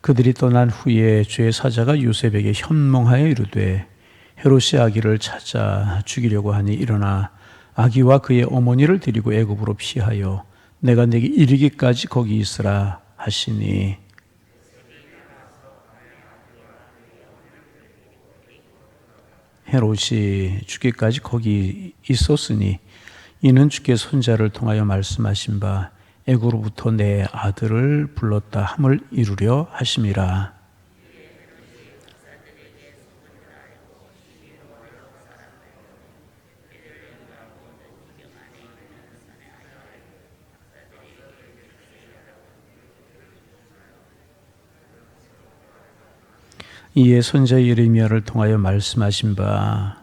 그들이 떠난 후에 주의 사자가 요셉에게 현몽하여 이르되 헤롯이 아기를 찾아 죽이려고 하니 일어나 아기와 그의 어머니를 데리고 애굽으로 피하여 내가 네게 이르기까지 거기 있으라 하시니 헤롯이 죽기까지 거기 있었으니 이는 주께 선자를 통하여 말씀하신 바 애굽으로부터 내 아들을 불렀다 함을 이루려 하심이라. 이에 선자 예레미야를 통하여 말씀하신 바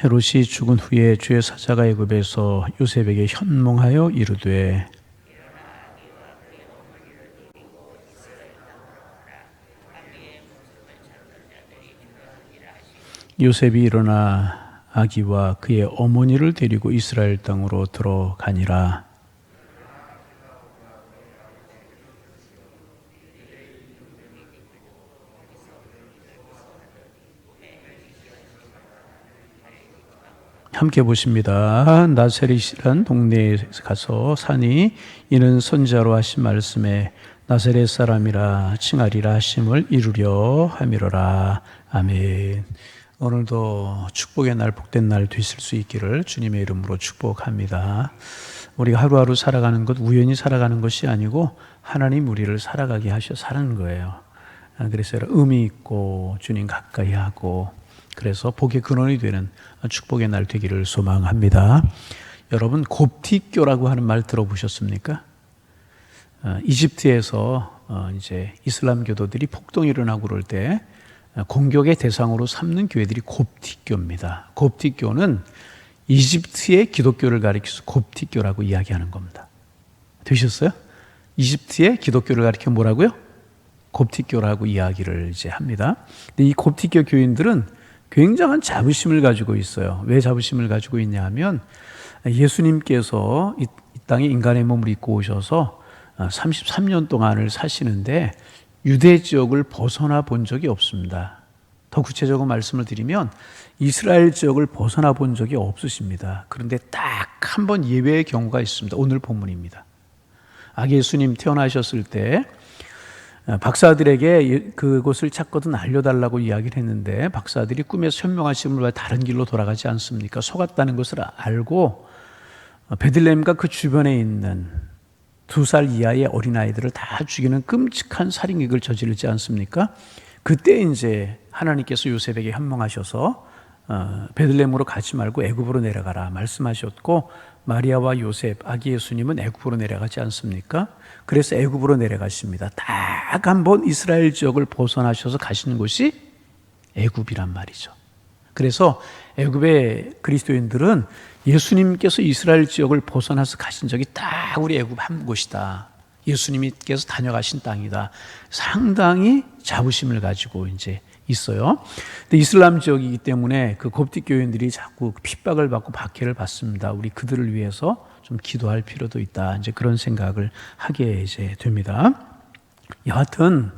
헤롯이 죽은 후에 주의 사자가 애굽에서 요셉에게 현몽하여 이르되 요셉이 일어나 아기와 그의 어머니를 데리고 이스라엘 땅으로 들어가니라. 함께 보십니다. 나세렛이란 동네에 가서 사니 이는 선자로 하신 말씀에 나세렛 사람이라 칭하리라 하심을 이루려 함이로라. 아멘. 오늘도 축복의 날, 복된 날 되실 수 있기를 주님의 이름으로 축복합니다. 우리가 하루하루 살아가는 것, 우연히 살아가는 것이 아니고 하나님 우리를 살아가게 하셔 사는 거예요. 그래서 의미 있고 주님 가까이 하고 그래서 복의 근원이 되는 축복의 날 되기를 소망합니다. 여러분 곱티교라고 하는 말 들어보셨습니까? 이집트에서 이제 이슬람 교도들이 폭동이 일어나고 그럴 때 공격의 대상으로 삼는 교회들이 곱티교입니다. 곱티교는 이집트의 기독교를 가리켜서 곱티교라고 이야기하는 겁니다. 되셨어요? 이집트의 기독교를 가리켜 뭐라고요? 곱티교라고 이야기를 이제 합니다. 근데 이 곱티교 교인들은 굉장한 자부심을 가지고 있어요. 왜 자부심을 가지고 있냐 하면 예수님께서 이 땅에 인간의 몸을 입고 오셔서 33년 동안을 사시는데 유대 지역을 벗어나 본 적이 없습니다. 더 구체적으로 말씀을 드리면 이스라엘 지역을 벗어나 본 적이 없으십니다. 그런데 딱 한 번 예외의 경우가 있습니다. 오늘 본문입니다. 아기 예수님 태어나셨을 때 박사들에게 그곳을 찾거든 알려달라고 이야기를 했는데 박사들이 꿈에서 현명하심을 왜 다른 길로 돌아가지 않습니까? 속았다는 것을 알고 베들레헴과 그 주변에 있는 2살 이하의 어린아이들을 다 죽이는 끔찍한 살인극을 저지르지 않습니까? 그때 이제 하나님께서 요셉에게 현몽하셔서 베들레헴으로 가지 말고 애굽으로 내려가라 말씀하셨고 마리아와 요셉, 아기 예수님은 애굽으로 내려가지 않습니까? 그래서 애굽으로 내려가십니다. 딱 한 번 이스라엘 지역을 벗어나셔서 가시는 곳이 애굽이란 말이죠. 그래서 애굽의 그리스도인들은 예수님께서 이스라엘 지역을 벗어나서 가신 적이 딱 우리 애굽 한 곳이다. 예수님께서 다녀가신 땅이다. 상당히 자부심을 가지고 이제 있어요. 근데 이슬람 지역이기 때문에 그 곱틱 교인들이 자꾸 핍박을 받고 박해를 받습니다. 우리 그들을 위해서 좀 기도할 필요도 있다. 이제 그런 생각을 하게 이제 됩니다. 여하튼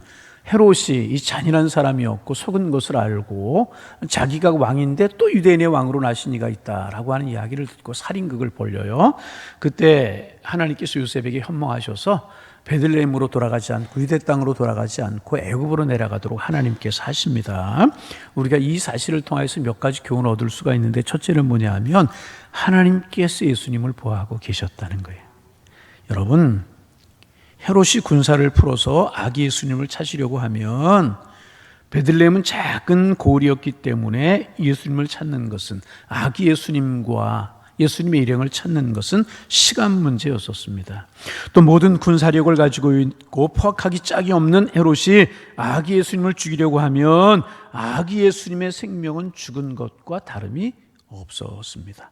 헤롯이 이 잔인한 사람이었고 속은 것을 알고 자기가 왕인데 또 유대인의 왕으로 나신 이가 있다라고 하는 이야기를 듣고 살인극을 벌려요. 그때 하나님께서 요셉에게 현몽하셔서 베들레헴으로 돌아가지 않고 유대 땅으로 돌아가지 않고 애굽으로 내려가도록 하나님께서 하십니다. 우리가 이 사실을 통해서 몇 가지 교훈을 얻을 수가 있는데 첫째는 뭐냐 하면 하나님께서 예수님을 보호하고 계셨다는 거예요. 여러분 헤롯이 군사를 풀어서 아기 예수님을 찾으려고 하면 베들레헴은 작은 고을이었기 때문에 예수님을 찾는 것은 아기 예수님과 예수님의 일행을 찾는 것은 시간 문제였었습니다. 또 모든 군사력을 가지고 있고 포악하기 짝이 없는 헤롯이 아기 예수님을 죽이려고 하면 아기 예수님의 생명은 죽은 것과 다름이 없었습니다.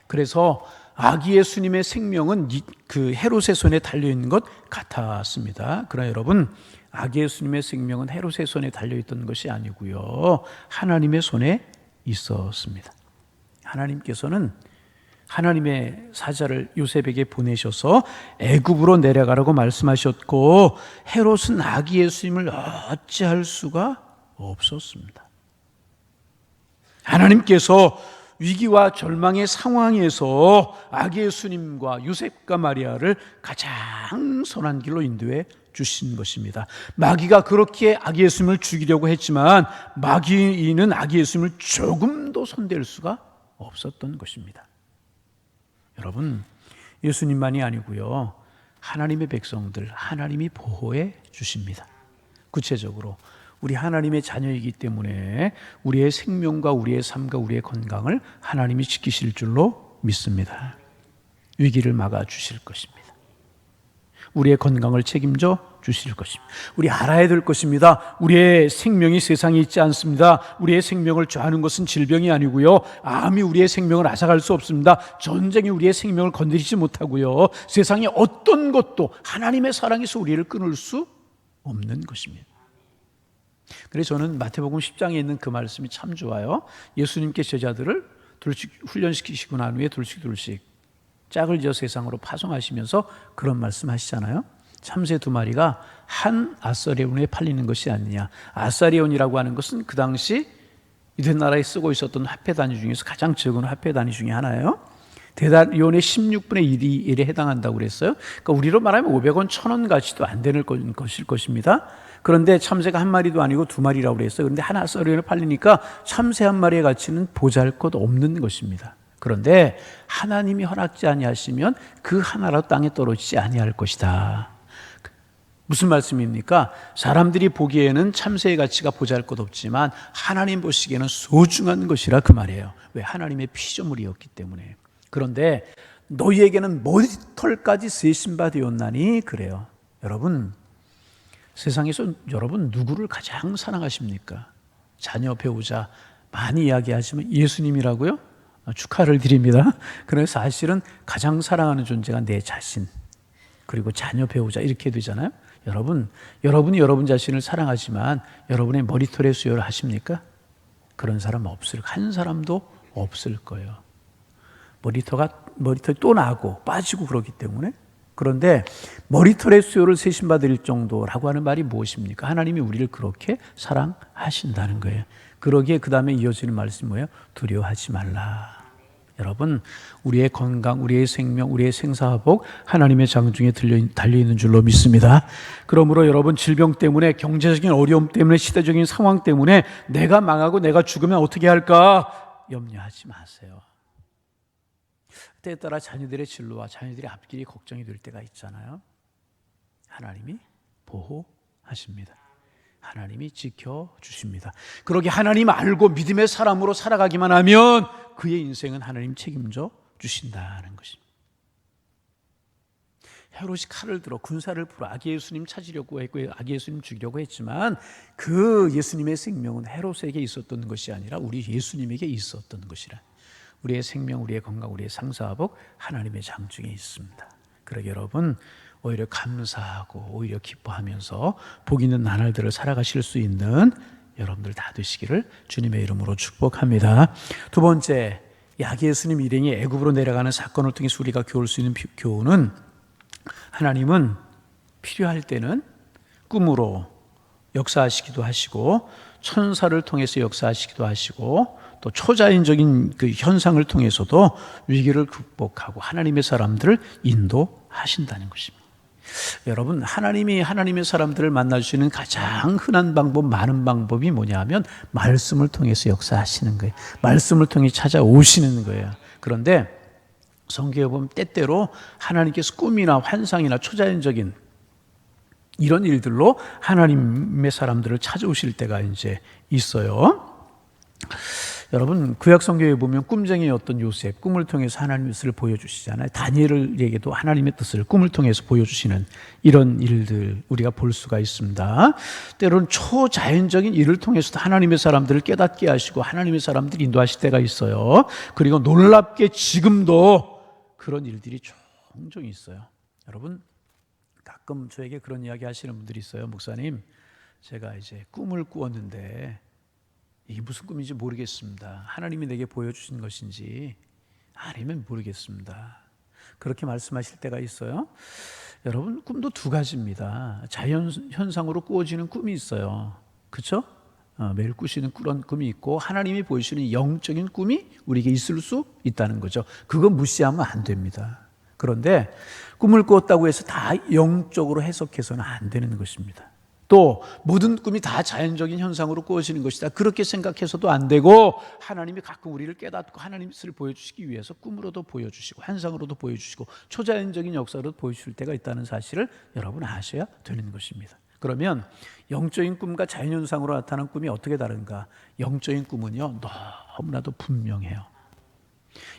그래서 아기 예수님의 생명은 그 헤롯의 손에 달려있는 것 같았습니다. 그러나 여러분 아기 예수님의 생명은 헤롯의 손에 달려있던 것이 아니고요, 하나님의 손에 있었습니다. 하나님께서는 하나님의 사자를 요셉에게 보내셔서 애굽으로 내려가라고 말씀하셨고, 헤롯은 아기 예수님을 어찌할 수가 없었습니다. 하나님께서 위기와 절망의 상황에서 아기 예수님과 요셉과 마리아를 가장 선한 길로 인도해 주신 것입니다. 마귀가 그렇게 아기 예수님을 죽이려고 했지만 마귀는 아기 예수님을 조금도 손댈 수가 없었던 것입니다. 여러분, 예수님만이 아니고요, 하나님의 백성들 하나님이 보호해 주십니다. 구체적으로 우리 하나님의 자녀이기 때문에 우리의 생명과 우리의 삶과 우리의 건강을 하나님이 지키실 줄로 믿습니다. 위기를 막아 주실 것입니다. 우리의 건강을 책임져 주실 것입니다. 우리 알아야 될 것입니다. 우리의 생명이 세상에 있지 않습니다. 우리의 생명을 좌하는 것은 질병이 아니고요, 암이 우리의 생명을 앗아갈 수 없습니다. 전쟁이 우리의 생명을 건드리지 못하고요, 세상의 어떤 것도 하나님의 사랑에서 우리를 끊을 수 없는 것입니다. 그래서 저는 마태복음 10장에 있는 그 말씀이 참 좋아요. 예수님께 제자들을 둘씩 훈련시키시고 난 후에 둘씩 짝을 지어 세상으로 파송하시면서 그런 말씀 하시잖아요. 참새 2마리가 한 아사리온에 팔리는 것이 아니냐. 아사리온이라고 하는 것은 그 당시 유대 나라에 쓰고 있었던 화폐 단위 중에서 가장 적은 화폐 단위 중에 하나예요. 데나리온의 16분의 1에 해당한다고 그랬어요. 그러니까 우리로 말하면 500원, 1000원 가치도 안 되는 것일 것입니다. 그런데 참새가 한 마리도 아니고 2마리라고 그랬어요. 그런데 한 아사리온에 팔리니까 참새 한 마리의 가치는 보잘것 없는 것입니다. 그런데 하나님이 허락지 아니하시면 그 하나라도 땅에 떨어지지 아니할 것이다. 무슨 말씀입니까? 사람들이 보기에는 참새의 가치가 보잘것 없지만 하나님 보시기에는 소중한 것이라 그 말이에요. 왜? 하나님의 피조물이었기 때문에. 그런데 너희에게는 머리털까지 세신 바 되었나니 그래요. 여러분, 세상에서 여러분 누구를 가장 사랑하십니까? 자녀, 배우자 많이 이야기하시면 예수님이라고요? 축하를 드립니다. 그래서 사실은 가장 사랑하는 존재가 내 자신, 그리고 자녀, 배우자 이렇게 되잖아요. 여러분이 여러분 자신을 사랑하지만 여러분의 머리털에 수혈을 하십니까? 그런 사람 한 사람도 없을 거예요. 머리털이 또 나고 빠지고 그러기 때문에. 그런데 머리털의 수요를 세신받을 정도라고 하는 말이 무엇입니까? 하나님이 우리를 그렇게 사랑하신다는 거예요. 그러기에 그 다음에 이어지는 말씀이 뭐예요? 두려워하지 말라. 여러분, 우리의 건강, 우리의 생명, 우리의 생사복 하나님의 장중에 달려있는 줄로 믿습니다. 그러므로 여러분, 질병 때문에, 경제적인 어려움 때문에, 시대적인 상황 때문에 내가 망하고 내가 죽으면 어떻게 할까? 염려하지 마세요. 때에 따라 자녀들의 진로와 자녀들의 앞길이 걱정이 될 때가 있잖아요. 하나님이 보호하십니다. 하나님이 지켜주십니다. 그러게 하나님 알고 믿음의 사람으로 살아가기만 하면 그의 인생은 하나님 책임져 주신다는 것입니다. 헤롯이 칼을 들어 군사를 풀어 아기 예수님 찾으려고 했고 아기 예수님 죽이려고 했지만 그 예수님의 생명은 헤롯에게 있었던 것이 아니라 우리 예수님에게 있었던 것이라. 우리의 생명, 우리의 건강, 우리의 상사복 하나님의 장중에 있습니다. 그러게 여러분, 오히려 감사하고 오히려 기뻐하면서 복 있는 나날들을 살아가실 수 있는 여러분들 다 되시기를 주님의 이름으로 축복합니다. 두 번째, 아기 예수님 일행이 애굽으로 내려가는 사건을 통해서 우리가 배울 수 있는 교훈은, 하나님은 필요할 때는 꿈으로 역사하시기도 하시고 천사를 통해서 역사하시기도 하시고 또 초자연적인 그 현상을 통해서도 위기를 극복하고 하나님의 사람들을 인도하신다는 것입니다. 여러분, 하나님이 하나님의 사람들을 만나주시는 가장 흔한 방법, 많은 방법이 뭐냐 하면 말씀을 통해서 역사하시는 거예요. 말씀을 통해 찾아오시는 거예요. 그런데 성경에 보면 때때로 하나님께서 꿈이나 환상이나 초자연적인 이런 일들로 하나님의 사람들을 찾아오실 때가 이제 있어요. 여러분, 구약 성경에 보면 꿈쟁이였던 요셉, 꿈을 통해서 하나님의 뜻을 보여주시잖아요. 다니엘에게도 하나님의 뜻을 꿈을 통해서 보여주시는 이런 일들 우리가 볼 수가 있습니다. 때로는 초자연적인 일을 통해서도 하나님의 사람들을 깨닫게 하시고 하나님의 사람들을 인도하실 때가 있어요. 그리고 놀랍게 지금도 그런 일들이 종종 있어요. 여러분, 가끔 저에게 그런 이야기 하시는 분들이 있어요. 목사님, 제가 이제 꿈을 꾸었는데 이게 무슨 꿈인지 모르겠습니다. 하나님이 내게 보여주신 것인지 아니면 모르겠습니다. 그렇게 말씀하실 때가 있어요. 여러분, 꿈도 두 가지입니다. 자연 현상으로 꾸어지는 꿈이 있어요. 그렇죠? 매일 꾸시는 그런 꿈이 있고 하나님이 보여주시는 영적인 꿈이 우리에게 있을 수 있다는 거죠. 그건 무시하면 안 됩니다. 그런데 꿈을 꾸었다고 해서 다 영적으로 해석해서는 안 되는 것입니다. 또 모든 꿈이 다 자연적인 현상으로 꾸어지는 것이다, 그렇게 생각해서도 안 되고, 하나님이 가끔 우리를 깨닫고 하나님의 뜻을 보여주시기 위해서 꿈으로도 보여주시고 환상으로도 보여주시고 초자연적인 역사로도 보여주실 때가 있다는 사실을 여러분 아셔야 되는 것입니다. 그러면 영적인 꿈과 자연현상으로 나타난 꿈이 어떻게 다른가? 영적인 꿈은요, 너무나도 분명해요.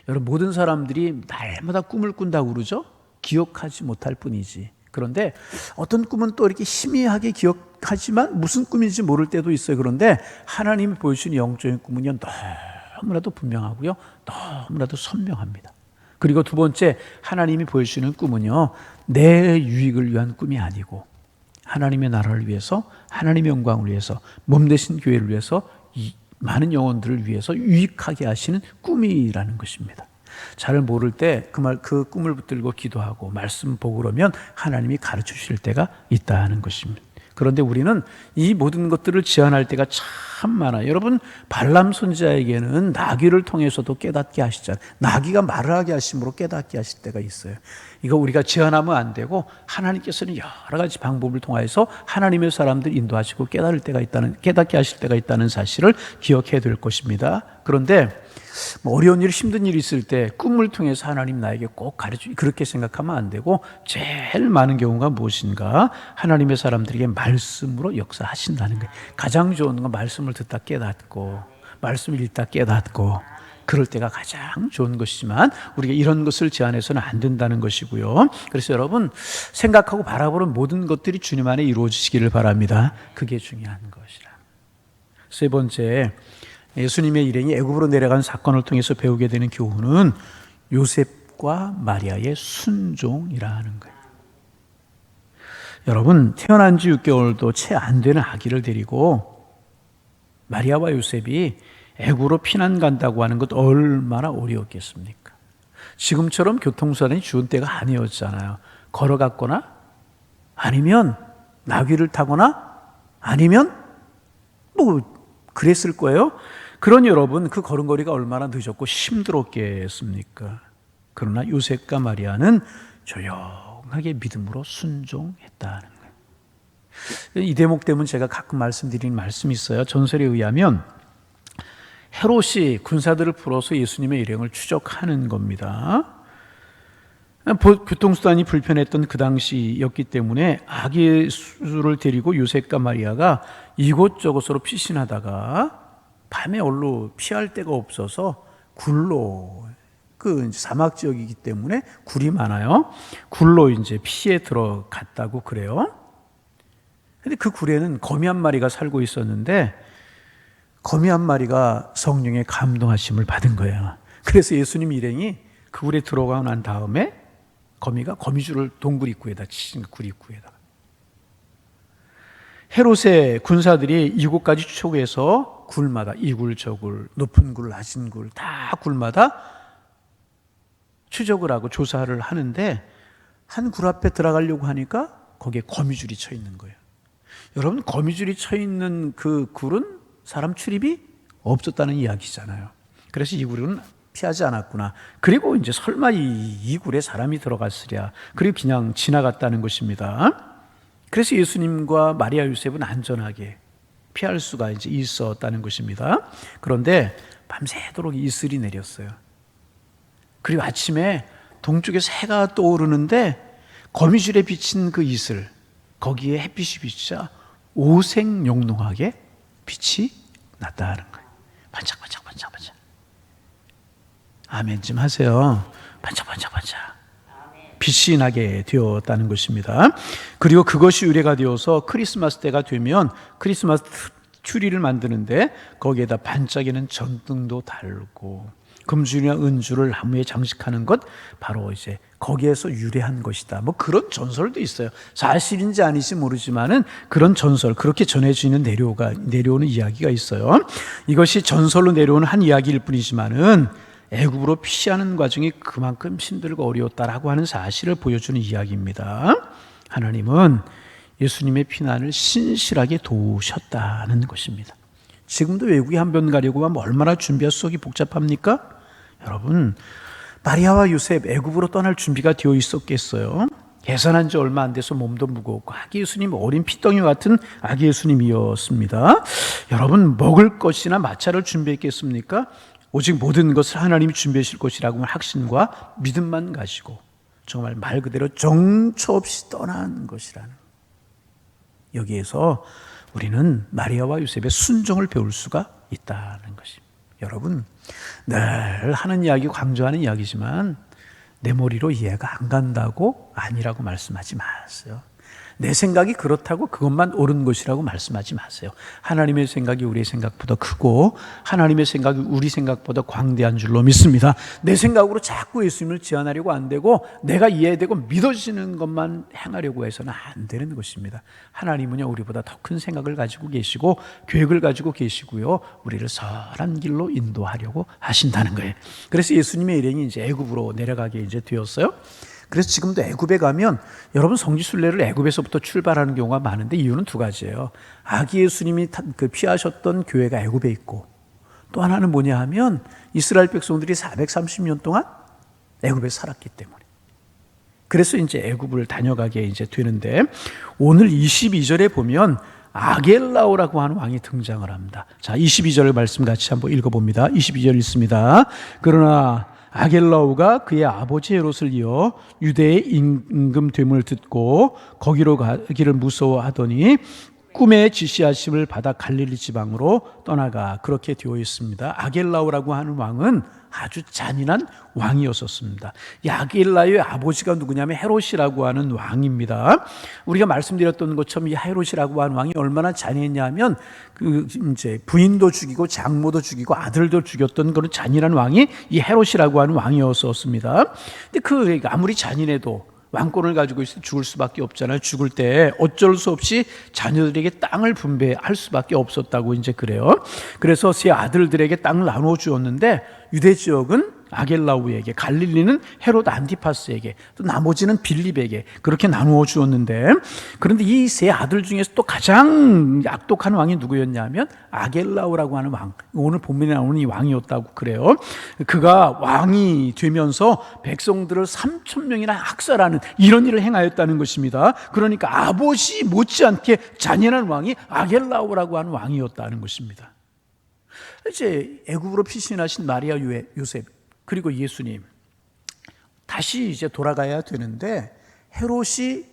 여러분, 모든 사람들이 날마다 꿈을 꾼다고 그러죠? 기억하지 못할 뿐이지. 그런데 어떤 꿈은 또 이렇게 희미하게 기억하지만 무슨 꿈인지 모를 때도 있어요. 그런데 하나님이 보여주신 영적인 꿈은요, 너무나도 분명하고요, 너무나도 선명합니다. 그리고 두 번째, 하나님이 보여주시는 꿈은요, 내 유익을 위한 꿈이 아니고 하나님의 나라를 위해서, 하나님의 영광을 위해서, 몸 대신 교회를 위해서, 이 많은 영혼들을 위해서 유익하게 하시는 꿈이라는 것입니다. 잘 모를 때 그 꿈을 붙들고 기도하고 말씀 보고 그러면 하나님이 가르쳐 주실 때가 있다는 것입니다. 그런데 우리는 이 모든 것들을 제한할 때가 참 많아요. 여러분, 발람 선지자에게는 나귀를 통해서도 깨닫게 하시잖아요. 나귀가 말을 하게 하심으로 깨닫게 하실 때가 있어요. 이거 우리가 제한하면 안 되고, 하나님께서는 여러 가지 방법을 통해서 하나님의 사람들 인도하시고 깨닫게 하실 때가 있다는 사실을 기억해야 될 것입니다. 그런데 어려운 일, 힘든 일이 있을 때 꿈을 통해서 하나님 나에게 꼭 그렇게 생각하면 안 되고, 제일 많은 경우가 무엇인가? 하나님의 사람들에게 말씀으로 역사하신다는 거예요. 가장 좋은 건 말씀을 듣다 깨닫고, 말씀을 읽다 깨닫고, 그럴 때가 가장 좋은 것이지만 우리가 이런 것을 제한해서는 안 된다는 것이고요. 그래서 여러분, 생각하고 바라보는 모든 것들이 주님 안에 이루어지시기를 바랍니다. 그게 중요한 것이라. 세 번째, 예수님의 일행이 애굽으로 내려간 사건을 통해서 배우게 되는 교훈은 요셉과 마리아의 순종이라는 거예요. 여러분, 태어난 지 6개월도 채 안 되는 아기를 데리고 마리아와 요셉이 애굽으로 피난 간다고 하는 것 얼마나 어려웠겠습니까? 지금처럼 교통수단이 좋은 때가 아니었잖아요. 걸어갔거나 아니면 나귀를 타거나 아니면 그랬을 거예요. 그런 여러분, 그 걸음걸이가 얼마나 늦었고 힘들었겠습니까? 그러나 요셉과 마리아는 조용하게 믿음으로 순종했다는 거예요. 이 대목 때문에 제가 가끔 말씀드리는 말씀이 있어요. 전설에 의하면 헤롯이 군사들을 풀어서 예수님의 일행을 추적하는 겁니다. 교통수단이 불편했던 그 당시였기 때문에 아기 예수를 데리고 요셉과 마리아가 이곳저곳으로 피신하다가 밤에 얼로 피할 데가 없어서 굴로, 사막 지역이기 때문에 굴이 많아요. 굴로 이제 피해 들어갔다고 그래요. 근데 그 굴에는 거미 한 마리가 살고 있었는데 거미 한 마리가 성령의 감동하심을 받은 거예요. 그래서 예수님 일행이 그 굴에 들어가고 난 다음에 거미가 거미줄을 동굴 입구에다 치신 굴 입구에다가. 헤롯의 군사들이 이곳까지 추적해서 굴마다 이 굴, 저 굴, 높은 굴, 낮은 굴 다 굴마다 추적을 하고 조사를 하는데 한 굴 앞에 들어가려고 하니까 거기에 거미줄이 쳐 있는 거예요. 여러분, 거미줄이 쳐 있는 그 굴은 사람 출입이 없었다는 이야기잖아요. 그래서 이 굴은 피하지 않았구나. 그리고 이제 설마 이 굴에 사람이 들어갔으랴. 그리고 그냥 지나갔다는 것입니다. 그래서 예수님과 마리아 요셉은 안전하게 피할 수가 이제 있었다는 것입니다. 그런데 밤새도록 이슬이 내렸어요. 그리고 아침에 동쪽에서 해가 떠오르는데 거미줄에 비친 그 이슬, 거기에 햇빛이 비치자 오색영롱하게 빛이 났다는 거예요. 반짝반짝. 아멘 좀 하세요. 반짝반짝. 빛이 나게 되었다는 것입니다. 그리고 그것이 유래가 되어서 크리스마스 때가 되면 크리스마스 추리를 만드는데 거기에다 반짝이는 전등도 달고 금줄이나 은줄을 나무에 장식하는 것, 바로 이제 거기에서 유래한 것이다. 뭐 그런 전설도 있어요. 사실인지 아닌지 모르지만은 그런 전설, 그렇게 전해지는 내려오는 이야기가 있어요. 이것이 전설로 내려오는 한 이야기일 뿐이지만은 애굽으로 피시하는 과정이 그만큼 힘들고 어려웠다라고 하는 사실을 보여주는 이야기입니다. 하나님은 예수님의 피난을 신실하게 도우셨다는 것입니다. 지금도 외국에 한 번 가려고 하면 얼마나 준비할 속이 복잡합니까? 여러분, 마리아와 요셉 애굽으로 떠날 준비가 되어 있었겠어요? 계산한 지 얼마 안 돼서 몸도 무겁고 아기 예수님, 어린 피덩이 같은 아기 예수님이었습니다. 여러분, 먹을 것이나 마차를 준비했겠습니까? 오직 모든 것을 하나님이 준비하실 것이라고 하는 확신과 믿음만 가지고 정말 말 그대로 정처 없이 떠난 것이라는, 여기에서 우리는 마리아와 요셉의 순종을 배울 수가 있다는 것입니다. 여러분, 늘 하는 이야기, 강조하는 이야기지만 내 머리로 이해가 안 간다고 아니라고 말씀하지 마세요. 내 생각이 그렇다고 그것만 옳은 것이라고 말씀하지 마세요. 하나님의 생각이 우리의 생각보다 크고 하나님의 생각이 우리 생각보다 광대한 줄로 믿습니다. 내 생각으로 자꾸 예수님을 제한하려고 안 되고 내가 이해되고 믿어지는 것만 행하려고 해서는 안 되는 것입니다. 하나님은요, 우리보다 더 큰 생각을 가지고 계시고 계획을 가지고 계시고요, 우리를 선한 길로 인도하려고 하신다는 거예요. 그래서 예수님의 일행이 이제 애굽으로 내려가게 이제 되었어요. 그래서 지금도 애굽에 가면 여러분, 성지순례를 애굽에서부터 출발하는 경우가 많은데 이유는 두 가지예요. 아기 예수님이 피하셨던 교회가 애굽에 있고, 또 하나는 뭐냐 하면 이스라엘 백성들이 430년 동안 애굽에 살았기 때문에. 그래서 이제 애굽을 다녀가게 이제 되는데, 오늘 22절에 보면 아겔라오라고 하는 왕이 등장을 합니다. 자, 22절 말씀 같이 한번 읽어봅니다. 22절 읽습니다. 그러나 아겔라오가 그의 아버지 헤롯을 이어 유대의 임금됨을 듣고 거기로 가기를 무서워하더니 꿈에 지시하심을 받아 갈릴리 지방으로 떠나가 그렇게 되어 있습니다. 아겔라오라고 하는 왕은 아주 잔인한 왕이었었습니다. 이 아겔라오의 아버지가 누구냐면 헤롯이라고 하는 왕입니다. 우리가 말씀드렸던 것처럼 이 헤롯이라고 하는 왕이 얼마나 잔인했냐면 이제 부인도 죽이고 장모도 죽이고 아들도 죽였던 그런 잔인한 왕이 이 헤롯이라고 하는 왕이었었습니다. 근데 아무리 잔인해도 왕권을 가지고 있을 때 죽을 수밖에 없잖아요. 죽을 때 어쩔 수 없이 자녀들에게 땅을 분배할 수밖에 없었다고 이제 그래요. 그래서 세 아들들에게 땅을 나누어 주었는데 유대 지역은 아겔라우에게, 갈릴리는 헤롯 안티파스에게, 또 나머지는 빌립에게 그렇게 나누어 주었는데, 그런데 이 세 아들 중에서 또 가장 악독한 왕이 누구였냐면 아겔라우라고 하는 왕, 오늘 본문에 나오는 이 왕이었다고 그래요. 그가 왕이 되면서 백성들을 3,000명이나 학살하는 이런 일을 행하였다는 것입니다. 그러니까 아버지 못지않게 잔인한 왕이 아겔라우라고 하는 왕이었다는 것입니다. 이제 애굽으로 피신하신 마리아, 요셉, 그리고 예수님 다시 이제 돌아가야 되는데, 헤롯이,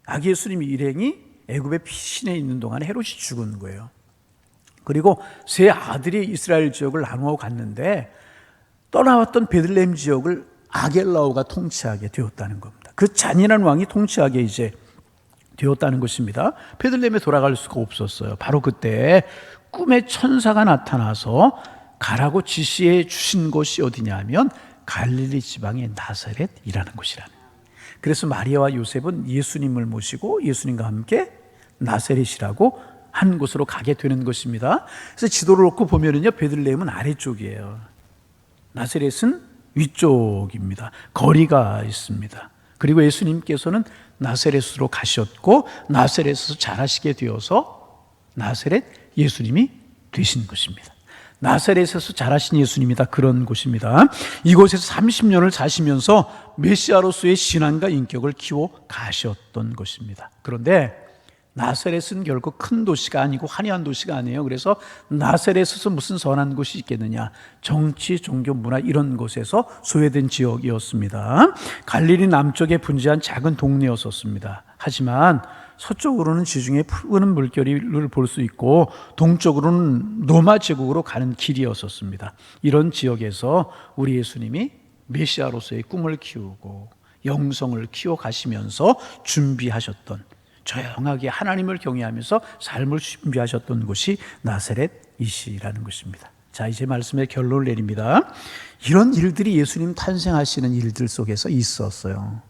아기 예수님 일행이 애굽에 피신해 있는 동안에 헤롯이 죽은 거예요. 그리고 세 아들이 이스라엘 지역을 나누어 갔는데 떠나왔던 베들레헴 지역을 아겔라오가 통치하게 되었다는 겁니다. 그 잔인한 왕이 통치하게 이제 되었다는 것입니다. 베들레헴에 돌아갈 수가 없었어요. 바로 그때 꿈에 천사가 나타나서 가라고 지시해 주신 곳이 어디냐면 갈릴리 지방의 나사렛이라는 곳이라는. 그래서 마리아와 요셉은 예수님을 모시고 예수님과 함께 나사렛이라고 한 곳으로 가게 되는 것입니다. 그래서 지도를 놓고 보면은요, 베들레헴은 아래쪽이에요. 나사렛은 위쪽입니다. 거리가 있습니다. 그리고 예수님께서는 나사렛으로 가셨고 나사렛에서 자라시게 되어서 나사렛 예수님이 되신 것입니다. 나사렛에서 자라신 예수님이다, 그런 곳입니다. 이곳에서 30년을 사시면서 메시아로서의 신앙과 인격을 키워 가셨던 것입니다. 그런데 나사렛은 결국 큰 도시가 아니고 화려한 도시가 아니에요. 그래서 나사렛에서 무슨 선한 곳이 있겠느냐, 정치, 종교, 문화 이런 곳에서 소외된 지역이었습니다. 갈릴리 남쪽에 분지한 작은 동네였었습니다. 하지만 서쪽으로는 지중해 푸른 물결을 볼 수 있고 동쪽으로는 로마 제국으로 가는 길이었었습니다. 이런 지역에서 우리 예수님이 메시아로서의 꿈을 키우고 영성을 키워가시면서 준비하셨던, 조용하게 하나님을 경외하면서 삶을 준비하셨던 곳이 나사렛이시라는 것입니다. 자, 이제 말씀의 결론을 내립니다. 이런 일들이 예수님 탄생하시는 일들 속에서 있었어요.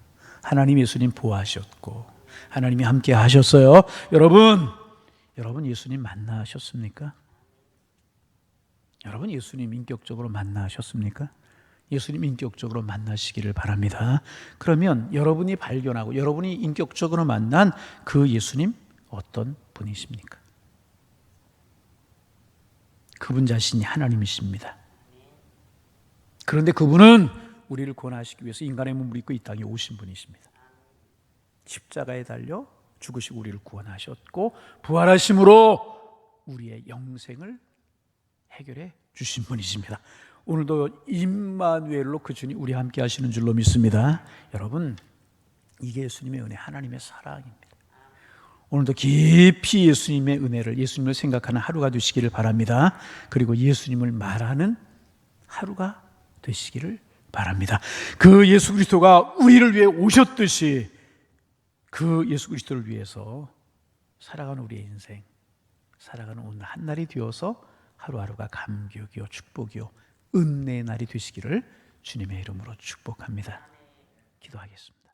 하나님 예수님 보호하셨고 하나님이 함께 하셨어요. 여러분 예수님 만나셨습니까? 여러분 예수님 인격적으로 만나셨습니까? 예수님 인격적으로 만나시기를 바랍니다. 그러면 여러분이 발견하고 여러분이 인격적으로 만난 그 예수님 어떤 분이십니까? 그분 자신이 하나님이십니다. 그런데 그분은 우리를 구원하시기 위해서 인간의 몸을 입고 이 땅에 오신 분이십니다. 십자가에 달려 죽으시고 우리를 구원하셨고 부활하심으로 우리의 영생을 해결해 주신 분이십니다. 오늘도 임마누엘로 그 주님 우리 함께 하시는 줄로 믿습니다. 여러분, 이게 예수님의 은혜, 하나님의 사랑입니다. 오늘도 깊이 예수님의 은혜를, 예수님을 생각하는 하루가 되시기를 바랍니다. 그리고 예수님을 말하는 하루가 되시기를 바랍니다. 그 예수 그리스도가 우리를 위해 오셨듯이 그 예수 그리스도를 위해서 살아가는 우리의 인생, 살아가는 오늘 한날이 되어서 하루하루가 감격이요 축복이요 은혜의 날이 되시기를 주님의 이름으로 축복합니다. 기도하겠습니다.